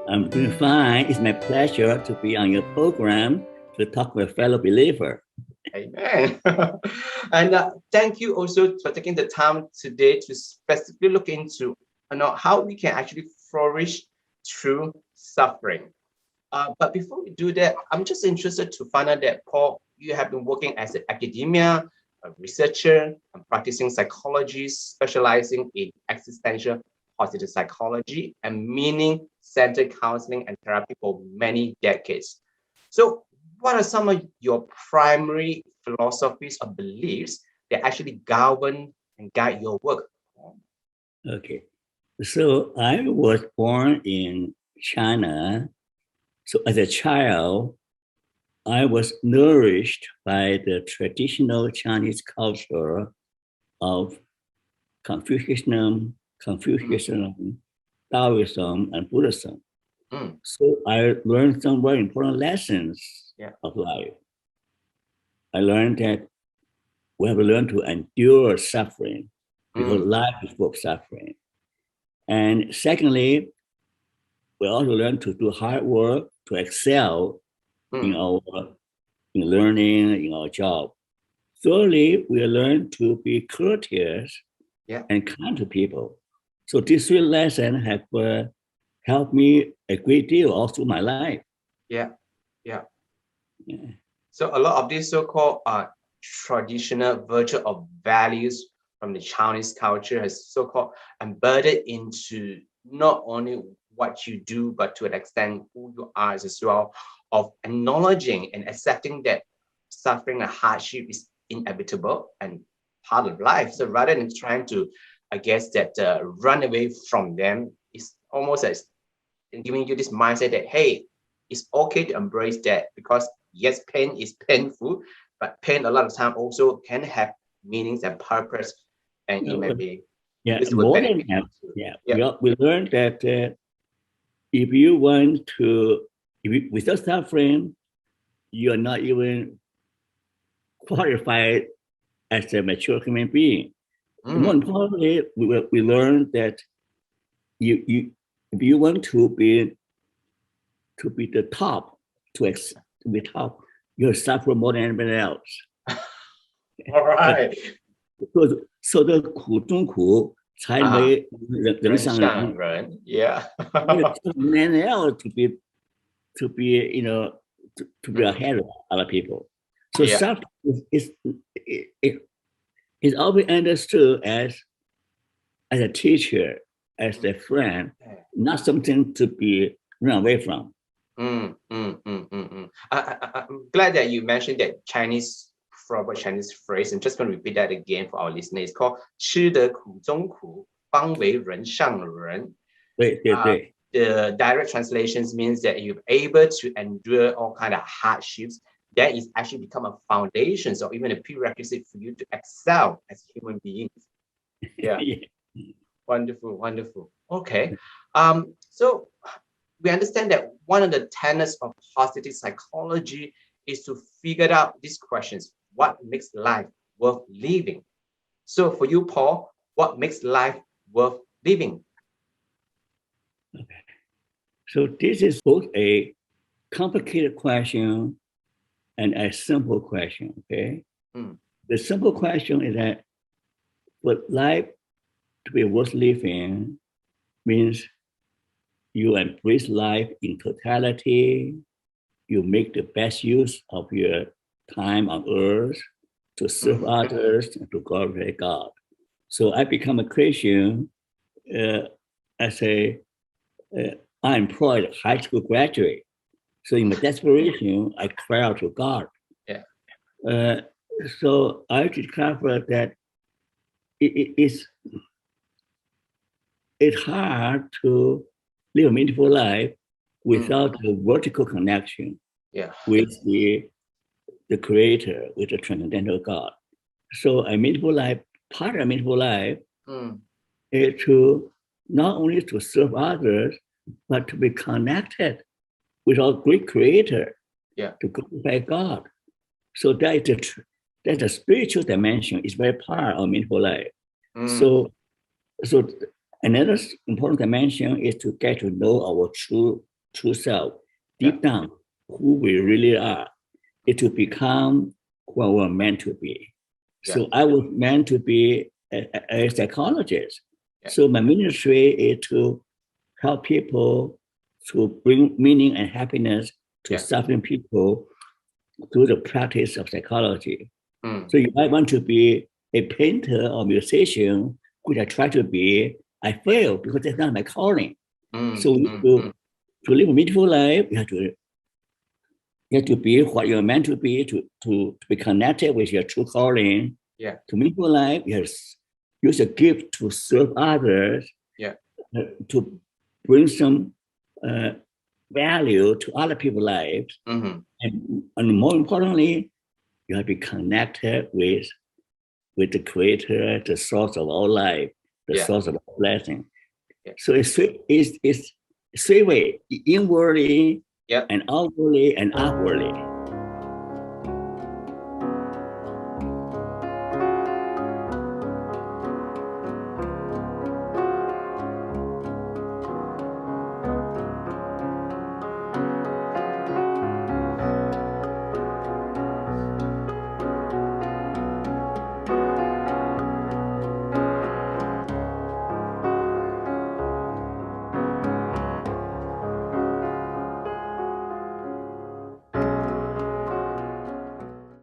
I'm doing fine. It's my pleasure to be on your program to talk with a fellow believer. Amen. And thank you also for taking the time today to specifically look into how we can actually flourish through suffering. But before we do that, I'm just interested to find out that, Paul, you have been working as an academia, a researcher, and practicing psychologist, specializing in existential positive psychology and meaning-centered counseling and therapy for many decades. So, what are some of your primary philosophies or beliefs that actually govern and guide your work? Okay. So I was born in China. So as a child, I was nourished by the traditional Chinese culture of Mm, Confucianism, Taoism, and Buddhism. mm, So I learned some very important lessons yeah. of life. I learned that we have to learn to endure suffering because Mm, life is full of suffering. And secondly, we also learn to do hard work to excel in mm, our in learning, in our job. Thirdly, we learn to be courteous yeah. and kind to people. So these three lessons have helped me a great deal all through my life. Yeah. Yeah. Yeah. So a lot of these so-called traditional virtue of values from the Chinese culture has so-called embedded into not only what you do, but to an extent who you are as well, of acknowledging and accepting that suffering and hardship is inevitable and part of life. So rather than trying to, I guess, that run away from them, it's almost as giving you this mindset that, hey, it's okay to embrace that because yes, pain is painful, but pain a lot of time also can have meanings and purpose, and it may No, be yeah, used with more than benefit that. too. Yeah, Yeah. we learned that if you want to, if you, without suffering, you are not even qualified as a mature human being. More Mm, importantly, we learned that you if you want to be the top, to be top, you suffer more than anybody else. all right. 受的苦中苦，才 Ah, 为人人上人。上人. Yeah. Man else to be to be Mm, ahead of other people. So yeah. suffering is always understood as a teacher, as Mm, a friend, yeah. not something to be run away from. I'm glad that you mentioned that Chinese proverb, Chinese phrase, and just going to repeat that again for our listeners. It's called 吃得苦中苦，方为人上人. 对对 Uh, 对 the direct translations means that you're able to endure all kind of hardships. That is actually become a foundation or even a prerequisite for you to excel as human beings. Yeah, wonderful, wonderful. Okay. So we understand that one of the tenets of positive psychology is to figure out these questions. What makes life worth living? So for you, Paul, what makes life worth living? So this is both a complicated question and a simple question. Okay, Mm, the simple question is that for life to be worth living means you embrace life in totality, you make the best use of your time on earth to serve mm, others and to glorify God. So I become a Christian uh, as a unemployed high school graduate. So in my desperation, I cry out to God. yeah. Uh, so I discovered that it's hard to live a meaningful life Mm, without a vertical connection yeah. with the creator, with the transcendental God. So a meaningful life, part of a meaningful life Mm, is to not only to serve others, but to be connected with our great creator, yeah. to glorify God. So that's a spiritual dimension. It's very part of meaningful life. Mm, So so another important dimension is to get to know our true true self, deep down, who we really are, is to become who we're meant to be. So I was meant to be a psychologist. So my ministry is to help people to bring meaning and happiness to suffering people through the practice of psychology. So if I want to be a painter or musician, which I try to be, I fail because that's not my calling. So to live a meaningful life, you have to be what you're meant to be, to be connected with your true calling. To meaningful life, you have use a gift to serve others. To bring some value to other people's lives. And more importantly, you have to be connected with the creator, the source of all life, the source of all blessing. So it's three way, inwardly and outwardly and upwardly.